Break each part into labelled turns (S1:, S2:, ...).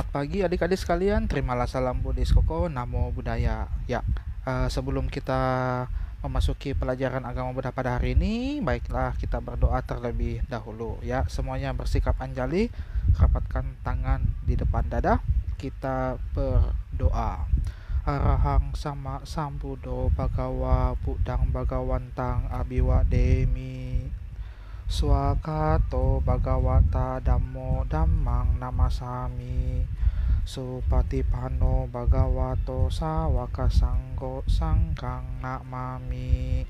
S1: Selamat pagi adik-adik sekalian, terimalah salam Buddhis Koko, Namo Buddhaya. Ya, sebelum kita memasuki pelajaran agama Buddha pada hari ini, baiklah kita berdoa terlebih dahulu. Ya, semuanya bersikap anjali, rapatkan tangan di depan dada, kita berdoa. Arahang sama sambudo bagawa budang bagawantang abiwademi Swakato Bhagavata Dhammo Dhammang Namasami Supatipano Bhagavato Sawaka Sanggo Sanggang Namami.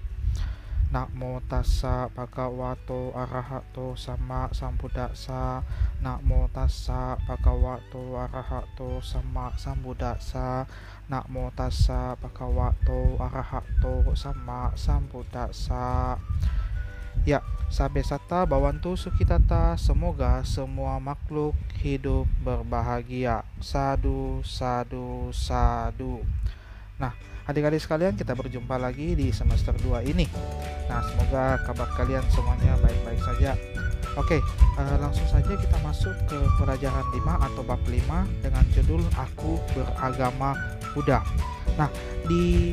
S1: Namo tassa bhagavato arahato sama sambuddhassa. Namo tassa bhagavato arahato sama sambuddhassa. Namo tassa bhagavato arahato sama sambuddhassa. Ya, sabe sata bawantu sukitata, semoga semua makhluk hidup berbahagia. Sadu, sadu, sadu. Nah, adik-adik sekalian, kita berjumpa lagi di semester 2 ini. Nah, semoga kabar kalian semuanya baik-baik saja. Oke, langsung saja kita masuk ke pelajaran 5 atau bab 5 dengan judul Aku Beragama Buddha. Nah, di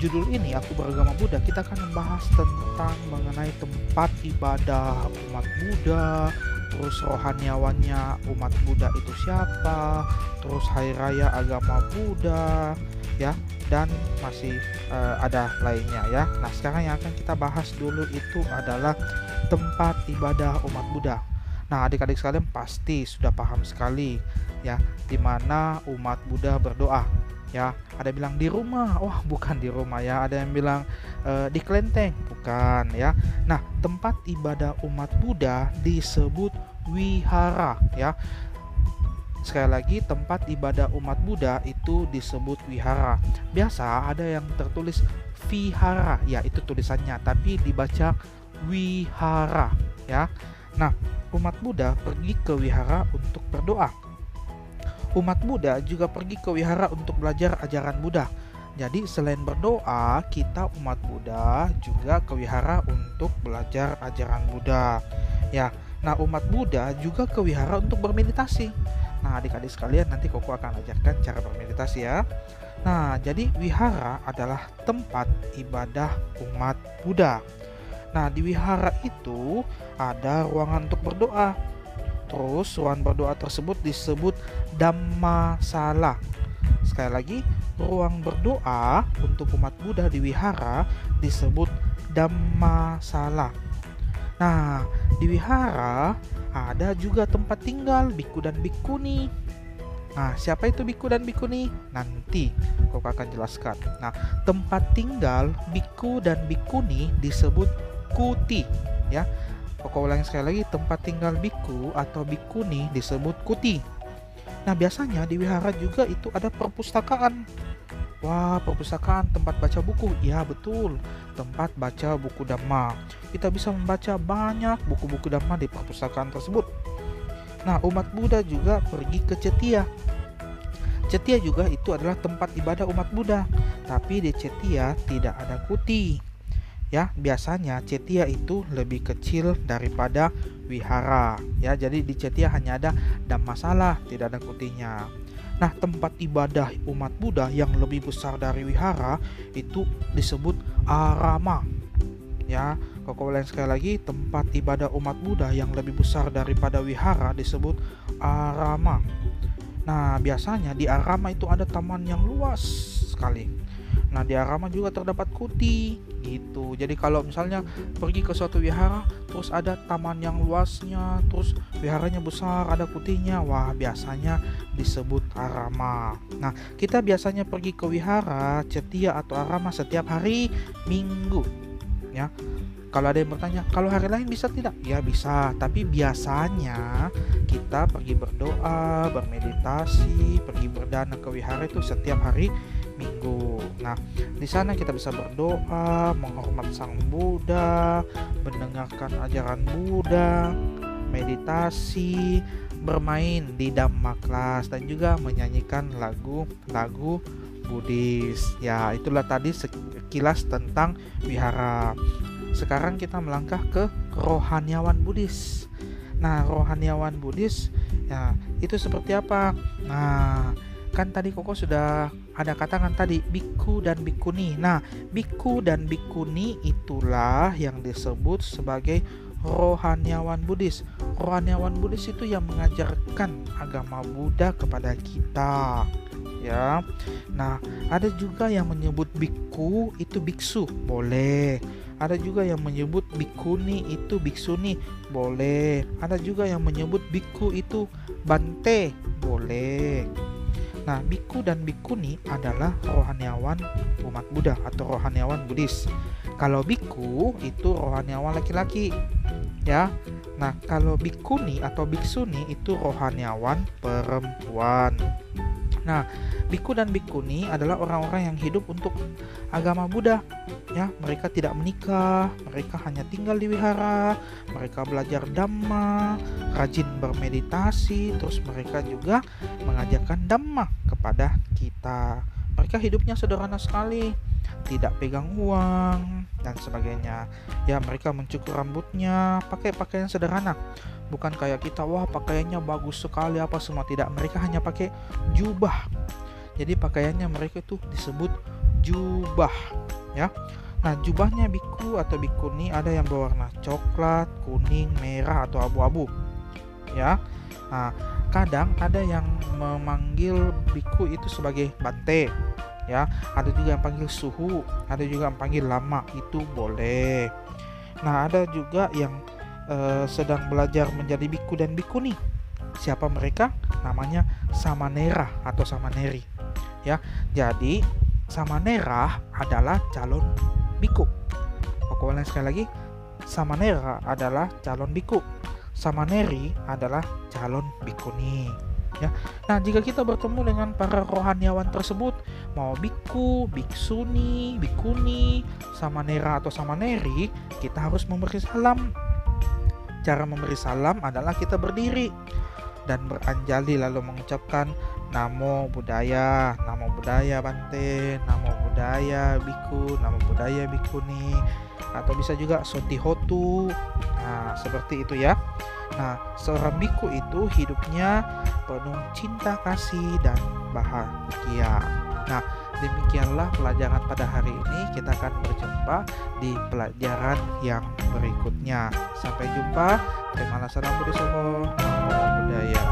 S1: judul ini Aku Beragama Buddha kita akan membahas tentang mengenai tempat ibadah umat Buddha, terus rohaniawannya umat Buddha itu siapa, terus hari raya agama Buddha, ya, dan masih ada lainnya ya. Nah, sekarang yang akan kita bahas dulu itu adalah tempat ibadah umat Buddha. Nah, adik-adik sekalian pasti sudah paham sekali ya di mana umat Buddha berdoa. Ya, ada bilang di rumah, wah bukan di rumah ya. Ada yang bilang di kelenteng, bukan ya. Nah, tempat ibadah umat Buddha disebut wihara ya. Sekali lagi, tempat ibadah umat Buddha itu disebut wihara. Biasa ada yang tertulis vihara, ya itu tulisannya, tapi dibaca wihara ya. Nah, umat Buddha pergi ke wihara untuk berdoa. Umat Buddha juga pergi ke wihara untuk belajar ajaran Buddha. Jadi selain berdoa, kita umat Buddha juga ke wihara untuk belajar ajaran Buddha. Ya, nah umat Buddha juga ke wihara untuk bermeditasi. Nah, adik-adik sekalian, nanti Koko akan ajarkan cara bermeditasi ya. Nah, jadi wihara adalah tempat ibadah umat Buddha. Nah, di wihara itu ada ruangan untuk berdoa. Terus ruangan berdoa tersebut disebut Dhammasala. Sekali lagi, ruang berdoa untuk umat Buddha di wihara disebut Dhammasala. Nah, di wihara ada juga tempat tinggal biku dan bikuni. Nah, siapa itu biku dan bikuni? Nanti Koko akan jelaskan. Nah, tempat tinggal biku dan bikuni disebut kuti ya. Koko ulangi sekali lagi, tempat tinggal biku atau bikuni disebut kuti. Nah, biasanya di wihara juga itu ada perpustakaan. Wah, perpustakaan tempat baca buku. Ya, betul. Tempat baca buku Dhamma. Kita bisa membaca banyak buku-buku Dhamma di perpustakaan tersebut. Nah, umat Buddha juga pergi ke Cetia. Cetia juga itu adalah tempat ibadah umat Buddha. Tapi di Cetia tidak ada kuti. Ya, biasanya Cetia itu lebih kecil daripada wihara. Ya, jadi di Cetia hanya ada Dhammasala, tidak ada kutinya. Nah, tempat ibadah umat Buddha yang lebih besar dari wihara itu disebut arama. Ya, Koko ulangi sekali lagi, tempat ibadah umat Buddha yang lebih besar daripada wihara disebut arama. Nah, biasanya di arama itu ada taman yang luas sekali. Nah, di arama juga terdapat kuti gitu. Jadi kalau misalnya pergi ke suatu wihara, terus ada taman yang luasnya, terus wiharanya besar, ada kutinya, wah biasanya disebut arama. Nah, kita biasanya pergi ke wihara, Cetia atau arama setiap hari Minggu ya. Kalau ada yang bertanya, kalau hari lain bisa tidak? Ya bisa, tapi biasanya kita pergi berdoa, bermeditasi, pergi berdana ke wihara itu setiap hari Minggu. Nah, di sana kita bisa berdoa, menghormat Sang Buddha, mendengarkan ajaran Buddha, meditasi, bermain di Dhamma Class, dan juga menyanyikan lagu-lagu Buddhis. Ya, itulah tadi sekilas tentang wihara. Sekarang kita melangkah ke rohaniawan Buddhis. Nah, rohaniawan Buddhis ya itu seperti apa? Nah, kan tadi Koko sudah ada katakan tadi biku dan bikuni. Nah, biku dan bikuni itulah yang disebut sebagai rohaniawan Buddhis. Rohaniawan Buddhis itu yang mengajarkan agama Buddha kepada kita. Ya. Nah, ada juga yang menyebut biku itu biksu, boleh. Ada juga yang menyebut bikuni itu biksuni, boleh. Ada juga yang menyebut biku itu bante, boleh. Nah, biku dan bikuni adalah rohaniawan umat Buddha atau rohaniawan Buddhis. Kalau biku itu rohaniawan laki-laki, ya. Nah, kalau bikuni atau biksuni itu rohaniawan perempuan. Nah, biku dan bikuni adalah orang-orang yang hidup untuk agama Buddha. Ya, mereka tidak menikah, mereka hanya tinggal di wihara, mereka belajar dhamma, rajin bermeditasi, terus mereka juga mengajarkan dhamma kepada kita. Mereka hidupnya sederhana sekali, tidak pegang uang dan sebagainya. Ya, mereka mencukur rambutnya, pakai pakaian sederhana. Bukan kayak kita, wah pakaiannya bagus sekali apa semua, tidak. Mereka hanya pakai jubah. Jadi pakaiannya mereka itu disebut jubah, ya. Nah, jubahnya biku atau bikuni ada yang berwarna coklat, kuning, merah atau abu-abu, ya. Nah, kadang ada yang memanggil biku itu sebagai bante, ya. Ada juga yang panggil suhu, ada juga yang panggil lama, itu boleh. Nah, ada juga yang sedang belajar menjadi biku dan bikuni. Siapa mereka? Namanya samanera atau samaneri, ya. Jadi samanera adalah calon biku. Aku ulang sekali lagi, samanera adalah calon biku, samaneri adalah calon bikuni, ya. Nah, jika kita bertemu dengan para rohaniawan tersebut, mau biku, biksuni, bikuni, samanera atau samaneri, kita harus memberi salam. Cara memberi salam adalah kita berdiri dan beranjali lalu mengucapkan Namo Buddhaya, Namo Buddhaya Bante, Namo Buddhaya Biku, Namo Buddhaya Bikuni, atau bisa juga Sotihotu. Nah, seperti itu ya. Nah, seorang biku itu hidupnya penuh cinta kasih dan bahagia. Nah, demikianlah pelajaran pada hari ini. Kita akan berjumpa di pelajaran yang berikutnya. Sampai jumpa. Terima kasih. Namo Buddhaya.